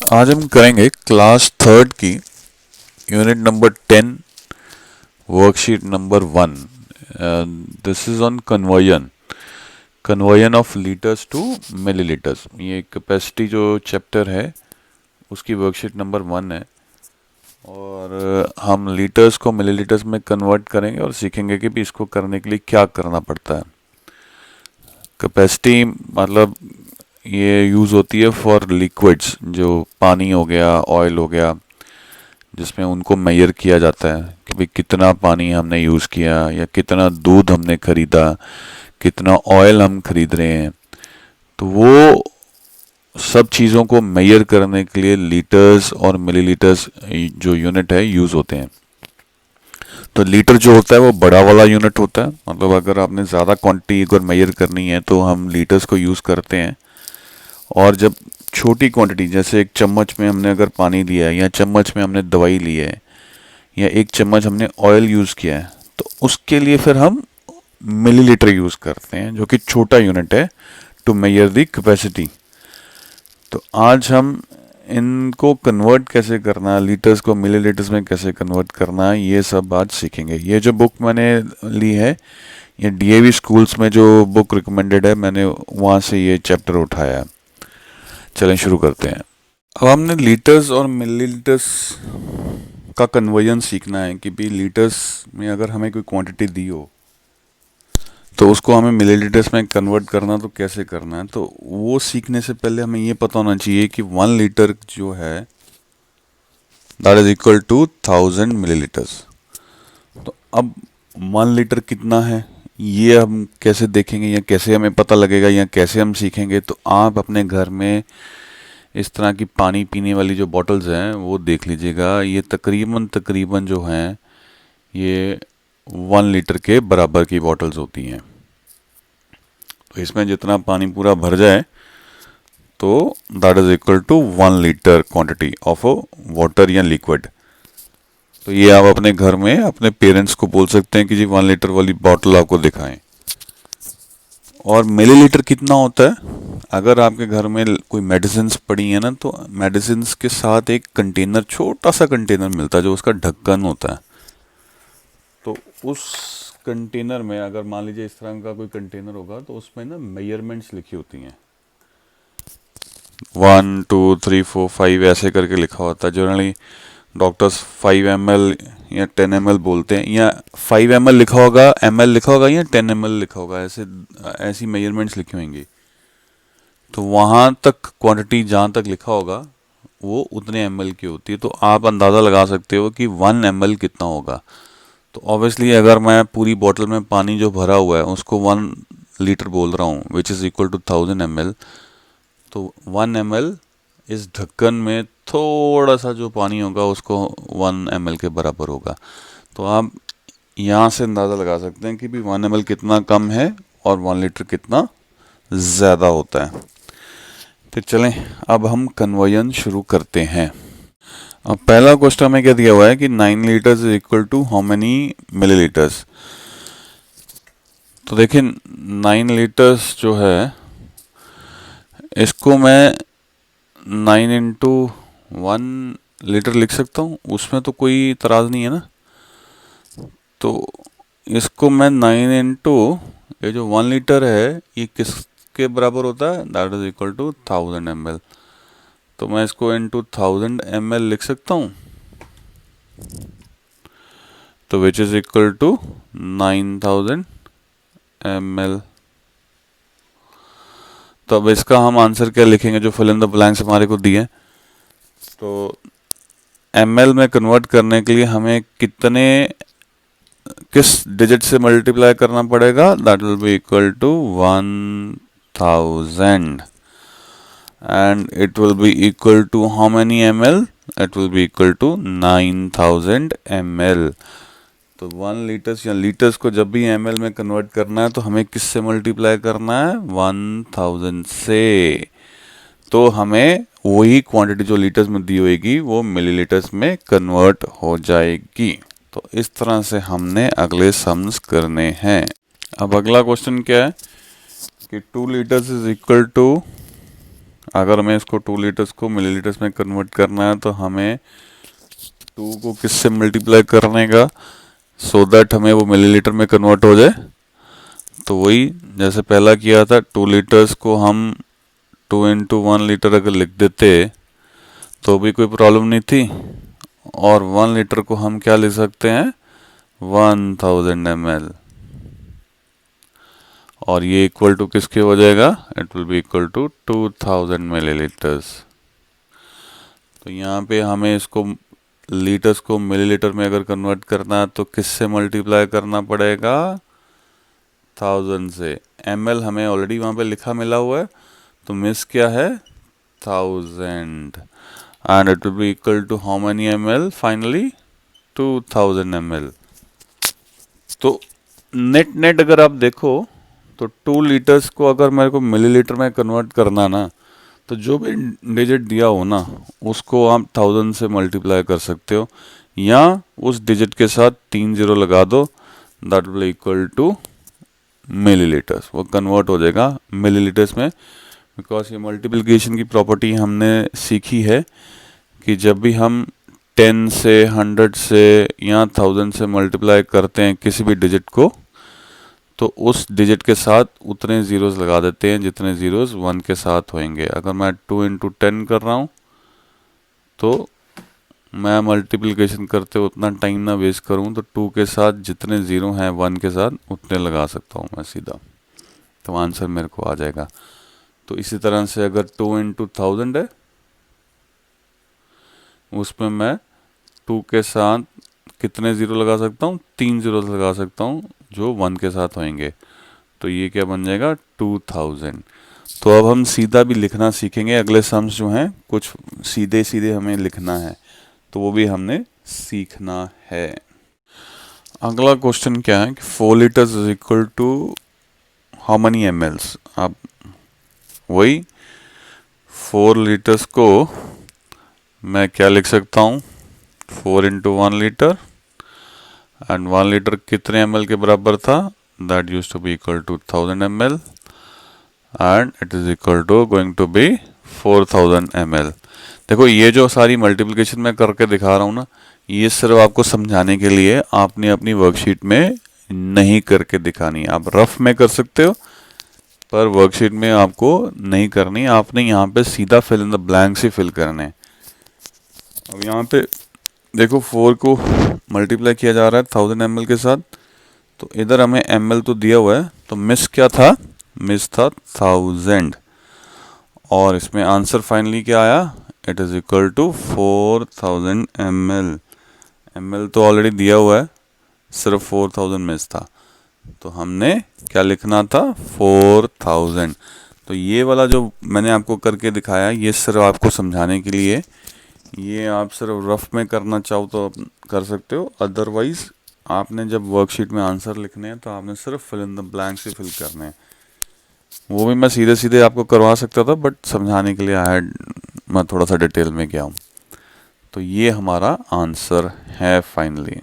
आज हम करेंगे क्लास थर्ड की unit number 10 worksheet number 1। This is on conversion of litres to millilitres. ये कैपेसिटी जो चैप्टर है उसकी वर्कशीट नंबर 1 है और हम लीटर्स को मिलीलीटर्स में कन्वर्ट करेंगे और सीखेंगे कि भी इसको करने के लिए क्या करना पड़ता है। कैपेसिटी मतलब ये यूज़ होती है फॉर लिक्विड्स, जो पानी हो गया, ऑयल हो गया, जिसमें उनको मेजर किया जाता है कि भाई कितना पानी हमने यूज़ किया या कितना दूध हमने खरीदा, कितना ऑयल हम खरीद रहे हैं। तो वो सब चीज़ों को मेजर करने के लिए लीटर्स और मिलीलीटर्स जो यूनिट है यूज़ होते हैं। तो लीटर जो होता है वो बड़ा वाला यूनिट होता है, मतलब अगर आपने ज़्यादा क्वांटिटी अगर मेजर करनी है तो हम लीटर्स को यूज़ करते हैं। और जब छोटी क्वांटिटी जैसे एक चम्मच में हमने अगर पानी लिया है या चम्मच में हमने दवाई ली है या एक चम्मच हमने ऑयल यूज़ किया है तो उसके लिए फिर हम मिलीलीटर यूज़ करते हैं, जो कि छोटा यूनिट है टू मेजर द कैपेसिटी। तो आज हम इनको कन्वर्ट कैसे करना, लीटर्स को मिलीलीटर्स में कैसे कन्वर्ट करना, ये सब आज सीखेंगे। ये जो बुक मैंने ली है ये डीएवी स्कूल्स में जो बुक रिकमेंडेड है, मैंने वहाँ से ये चैप्टर उठाया है। चलें शुरू करते हैं। अब हमने लीटर्स और मिलीलीटर्स का कन्वर्जन सीखना है कि भी लीटर्स में अगर हमें कोई क्वांटिटी दी हो तो उसको हमें मिलीलीटर्स में कन्वर्ट करना तो कैसे करना है। तो वो सीखने से पहले हमें ये पता होना चाहिए कि 1 लीटर जो है that is equal to 1000 millilitres. तो अब 1 लीटर कितना है ये हम कैसे देखेंगे या कैसे हमें पता लगेगा या कैसे हम सीखेंगे। तो आप अपने घर में इस तरह की पानी पीने वाली जो बॉटल्स हैं वो देख लीजिएगा। ये तकरीबन तकरीबन जो हैं ये 1 लीटर के बराबर की बॉटल्स होती हैं। तो इसमें जितना पानी पूरा भर जाए तो that is equal to 1 litre quantity of water या लिक्विड। तो ये आप अपने घर में अपने पेरेंट्स को बोल सकते हैं कि जी 1 लीटर वाली बॉटल आपको दिखाएं। और मिलीलीटर कितना होता है, अगर आपके घर में कोई मेडिसिन पड़ी है ना तो मेडिसिन के साथ एक कंटेनर, छोटा सा कंटेनर मिलता है जो उसका ढक्कन होता है। तो उस कंटेनर में अगर मान लीजिए इस तरह का कोई कंटेनर होगा तो उसमें ना मेजरमेंट्स लिखी होती हैं, 1 2 3 4 5 ऐसे करके लिखा होता है। जनरली डॉक्टर्स 5 ml या 10 ml बोलते हैं, या 5 ml लिखा होगा, ml लिखा होगा या 10 ml लिखा होगा, ऐसे ऐसी मेजरमेंट्स लिखी होंगी। तो वहाँ तक क्वांटिटी जहाँ तक लिखा होगा वो उतने ml की होती है। तो आप अंदाज़ा लगा सकते हो कि 1 ml कितना होगा। तो ऑब्वियसली अगर मैं पूरी बोतल में पानी जो भरा हुआ है उसको 1 लीटर बोल रहा हूँ which is equal to 1000 ml, तो 1 ml इस ढक्कन में थोड़ा सा जो पानी होगा उसको 1 ml के बराबर होगा। तो आप यहाँ से अंदाज़ा लगा सकते हैं कि भी 1 ml कितना कम है और 1 लीटर कितना ज़्यादा होता है। तो चलें अब हम कन्वर्जन शुरू करते हैं। अब पहला क्वेश्चन में क्या दिया हुआ है कि 9 litres is equal to how many millilitres. तो देखिए 9 लीटर्स जो है इसको मैं 9 इंटू 1 लीटर लिख सकता हूँ, उसमें तो कोई इतराज़ नहीं है ना। तो इसको मैं 9 इंटू ये जो 1 लीटर है ये किसके बराबर होता है, that is equal to 1000 ml। तो मैं इसको इंटू 1000 ml लिख सकता हूँ, तो which is equal to 9000 ml। तो अब इसका हम आंसर क्या लिखेंगे जो फिल इन द ब्लैंक्स हमारे को दिए। तो ml में कन्वर्ट करने के लिए हमें किस डिजिट से मल्टीप्लाई करना पड़ेगा, that will be equal to 1000 and it will be equal to how many ml, it will be equal to 9000 ml। तो 1 लीटर्स या लीटर्स को जब भी ml में कन्वर्ट करना है तो हमें किससे मल्टीप्लाई करना है, 1000 से। तो हमें वही क्वांटिटी जो लीटर्स में दी होगी वो मिलीलीटर्स में कन्वर्ट हो जाएगी। तो इस तरह से हमने अगले सम्स करने हैं। अब अगला क्वेश्चन क्या है कि 2 लीटर्स इज इक्वल टू, अगर हमें इसको 2 लीटर्स को मिलीलीटर्स में कन्वर्ट करना है तो हमें 2 को किससे मल्टीप्लाई करने का, सो दैट हमें वो मिलीलीटर में कन्वर्ट हो जाए। तो वही जैसे पहला किया था, 2 लीटर्स को हम 2 इंटू 1 लीटर अगर लिख देते तो भी कोई प्रॉब्लम नहीं थी। और 1 लीटर को हम क्या लिख सकते हैं, 1000 ml, और ये इक्वल टू किसके हो जाएगा, it will be equal to 2000 millilitres. तो यहाँ पे हमें इसको लीटर्स को मिलीलीटर में अगर कन्वर्ट करना है तो किससे मल्टीप्लाई करना पड़ेगा, 1000 से। ml हमें ऑलरेडी वहाँ पे लिखा मिला हुआ है, तो मिस क्या है, 1000, and it will be equal to how many ml finally, 2000 ml। तो नेट नेट अगर आप देखो तो 2 लीटर्स को अगर मेरे को मिलीलीटर में कन्वर्ट करना ना, तो जो भी डिजिट दिया हो ना उसको आप 1000 से मल्टीप्लाई कर सकते हो, या उस डिजिट के साथ 3 जीरो लगा दो, that will equal to millilitres. वो कन्वर्ट हो जाएगा मिलीलीटर्स में, बिकॉज ये मल्टीप्लिकेशन की प्रॉपर्टी हमने सीखी है कि जब भी हम 10 से 100 से या 1000 से मल्टीप्लाई करते हैं किसी भी डिजिट को, तो उस डिजिट के साथ उतने ज़ीरोज़ लगा देते हैं जितने ज़ीरोज़ 1 के साथ होंगे। अगर मैं 2 इंटू 10 कर रहा हूँ तो मैं मल्टीप्लिकेशन करते उतना टाइम ना वेस्ट करूँ, तो 2 के साथ जितने ज़ीरो हैं 1 के साथ उतने लगा सकता हूँ मैं सीधा, तो आंसर मेरे को आ जाएगा। तो इसी तरह से अगर 2 इंटू 1000 है, उसमें मैं 2 के साथ कितने ज़ीरो लगा सकता हूँ, 3 ज़ीरो लगा सकता हूँ जो 1 के साथ होंगे, तो ये क्या बन जाएगा, 2000। तो अब हम सीधा भी लिखना सीखेंगे, अगले सम्स जो हैं कुछ सीधे सीधे हमें लिखना है, तो वो भी हमने सीखना है। अगला क्वेश्चन क्या है कि 4 litres is equal to how many mls। अब वही 4 लीटर्स को मैं क्या लिख सकता हूँ, 4 इंटू 1 लीटर, एंड 1 लीटर कितने ml के बराबर था, that use to be equal to 1000 ml, and it is equal to going to be 4000 ml। देखो ये जो सारी मल्टीप्लिकेशन मैं करके दिखा रहा हूँ ना, ये सिर्फ आपको समझाने के लिए, आपने अपनी वर्कशीट में नहीं करके दिखानी। आप रफ में कर सकते हो पर वर्कशीट में आपको नहीं करनी, आपने यहाँ पे सीधा फिल इन द ब्लैंक्स ही फिल करने। अब यहाँ पे देखो 4 को मल्टीप्लाई किया जा रहा है 1000 ml के साथ, तो इधर हमें ml तो दिया हुआ है, तो मिस क्या था, मिस था 1000, और इसमें आंसर फाइनली क्या आया, it is equal to 4000 ml। ml तो ऑलरेडी दिया हुआ है, सिर्फ 4000 मिस था, तो हमने क्या लिखना था, 4000। तो ये वाला जो मैंने आपको करके दिखाया ये सिर्फ आपको समझाने के लिए, ये आप सिर्फ रफ में करना चाहो तो कर सकते हो, अदरवाइज आपने जब वर्कशीट में आंसर लिखने हैं तो आपने सिर्फ फिल इन द ब्लैंक्स ही फिल करने हैं। वो भी मैं सीधे सीधे आपको करवा सकता था, बट समझाने के लिए मैं थोड़ा सा डिटेल में गया हूँ। तो ये हमारा आंसर है फाइनली।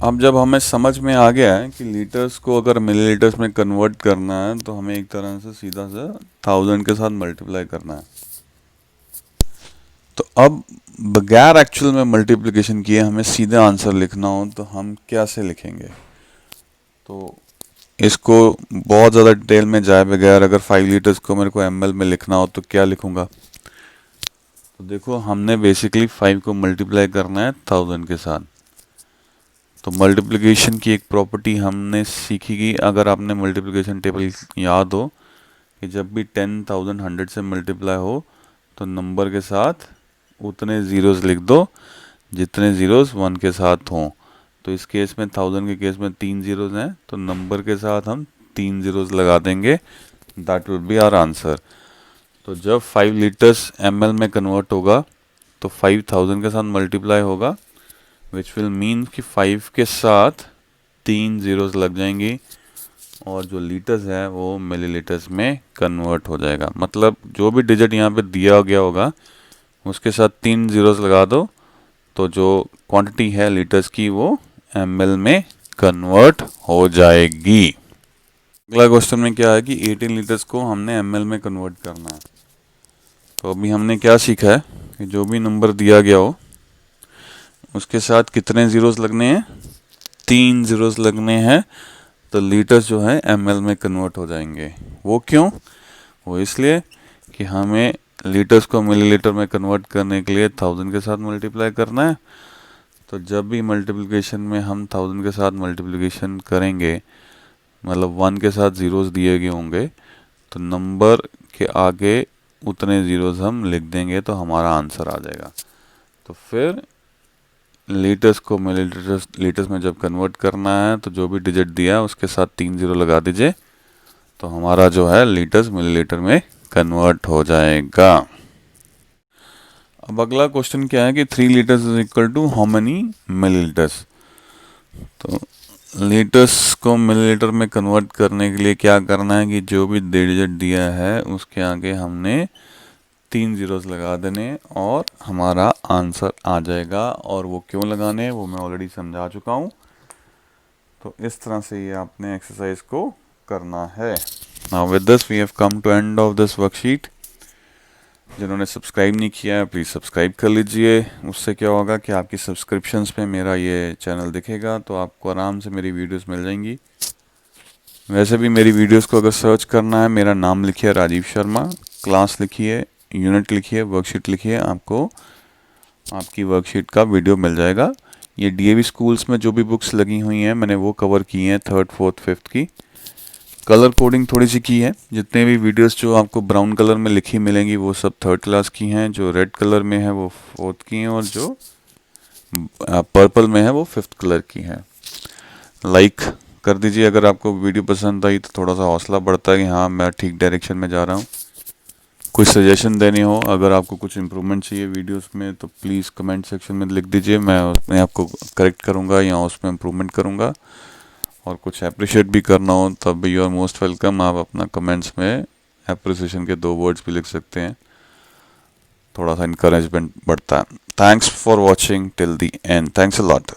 अब जब हमें समझ में आ गया है कि लीटर्स को अगर मिलीलीटर्स में कन्वर्ट करना है तो हमें एक तरह से सीधा से 1000 के साथ मल्टीप्लाई करना है, तो अब बगैर एक्चुअल में मल्टीप्लिकेशन किए हमें सीधे आंसर लिखना हो तो हम कैसे लिखेंगे। तो इसको बहुत ज़्यादा डिटेल में जाए बगैर अगर 5 लीटर्स को मेरे को ml में लिखना हो तो क्या लिखूंगा। तो देखो हमने बेसिकली 5 को मल्टीप्लाई करना है 1000 के साथ, तो मल्टीप्लिकेशन की एक प्रॉपर्टी हमने सीखी कि अगर आपने मल्टीप्लिकेशन टेबल याद हो कि जब भी 10,000 100 से मल्टीप्लाई हो तो नंबर के साथ उतने ज़ीरोज़ लिख दो जितने ज़ीरोज़ 1 के साथ हों। तो इस केस में 1000 के केस में 3 ज़ीरोज़ हैं, तो नंबर के साथ हम 3 ज़ीरोज़ लगा देंगे, that will be our answer. तो जब 5 लीटर्स ml में कन्वर्ट होगा तो 5000 के साथ मल्टीप्लाई होगा, विच विल मीन कि 5 के साथ 3 ज़ीरोज़ लग जाएंगी और जो लीटर्स है वो मिलीलीटर्स में कन्वर्ट हो जाएगा। मतलब जो भी डिजिट यहाँ पे दिया गया होगा उसके साथ 3 ज़ीरोज़ लगा दो तो जो क्वांटिटी है लीटर्स की वो ml में कन्वर्ट हो जाएगी। अगला क्वेश्चन में क्या है कि 18 लीटर्स को हमने ml में कन्वर्ट करना है। तो अभी हमने क्या सीखा है कि जो भी नंबर दिया गया हो उसके साथ कितने ज़ीरोज़ लगने हैं, 3 ज़ीरोज़ लगने हैं, तो लीटर्स जो है ml में कन्वर्ट हो जाएंगे। वो क्यों? वो इसलिए कि हमें लीटर्स को मिलीलीटर में कन्वर्ट करने के लिए 1000 के साथ मल्टीप्लाई करना है। तो जब भी मल्टीप्लिकेशन में हम 1000 के साथ मल्टीप्लिकेशन करेंगे, मतलब 1 के साथ ज़ीरोज़ दिए गए होंगे, तो नंबर के आगे उतने ज़ीरोज़ हम लिख देंगे तो हमारा आंसर आ जाएगा। तो फिर लीटर्स को लीटर्स में जब कन्वर्ट करना है तो जो भी डिजिट दिया है उसके साथ 3 ज़ीरो लगा दीजिए, तो हमारा जो है लीटर्स मिलीलीटर में कन्वर्ट हो जाएगा। अब अगला क्वेश्चन क्या है कि 3 litres is equal to how many millilitres. तो लीटर्स को मिलीलीटर में कन्वर्ट करने के लिए क्या करना है कि जो भी डिजिट दिया है उसके आगे हमने 3 ज़ीरोज़ लगा देने और हमारा आंसर आ जाएगा। और वो क्यों लगाने वो मैं ऑलरेडी समझा चुका हूँ। तो इस तरह से ये आपने एक्सरसाइज को करना है। Now with this we have come to end of this worksheet. जिन्होंने सब्सक्राइब नहीं किया है प्लीज़ सब्सक्राइब कर लीजिए। उससे क्या होगा कि आपकी सब्सक्रिप्शंस पे मेरा ये चैनल दिखेगा तो आपको आराम से मेरी वीडियोस मिल जाएंगी। वैसे भी मेरी वीडियोस को अगर सर्च करना है, मेरा नाम लिखिए राजीव शर्मा, क्लास लिखिए, यूनिट लिखिए, वर्कशीट लिखिए, आपको आपकी वर्कशीट का वीडियो मिल जाएगा। ये डीएवी स्कूल्स में जो भी बुक्स लगी हुई हैं मैंने वो कवर की हैं, 3rd 4th 5th की। कलर कोडिंग थोड़ी सी की है। जितने भी वीडियोस जो आपको ब्राउन कलर में लिखी मिलेंगी वो सब 3rd क्लास की हैं, जो रेड कलर में है वो 4th की हैं, और जो पर्पल में है वो 5th कलर की हैं। लाइक कर दीजिए अगर आपको वीडियो पसंद आई, तो थोड़ा सा हौसला बढ़ता है कि हाँ मैं ठीक डायरेक्शन में जा रहा हूँ। कोई सजेशन देनी हो, अगर आपको कुछ इम्प्रूवमेंट चाहिए वीडियोस में, तो प्लीज़ कमेंट सेक्शन में लिख दीजिए, मैं उसमें आपको करेक्ट करूँगा या उसमें इम्प्रूवमेंट करूँगा। और कुछ अप्रिशिएट भी करना हो तब भी यू आर मोस्ट वेलकम। आप अपना कमेंट्स में अप्रिसिएशन के 2 वर्ड्स भी लिख सकते हैं, थोड़ा सा इनकरेजमेंट बढ़ता है। Thanks for watching till the end. Thanks a lot.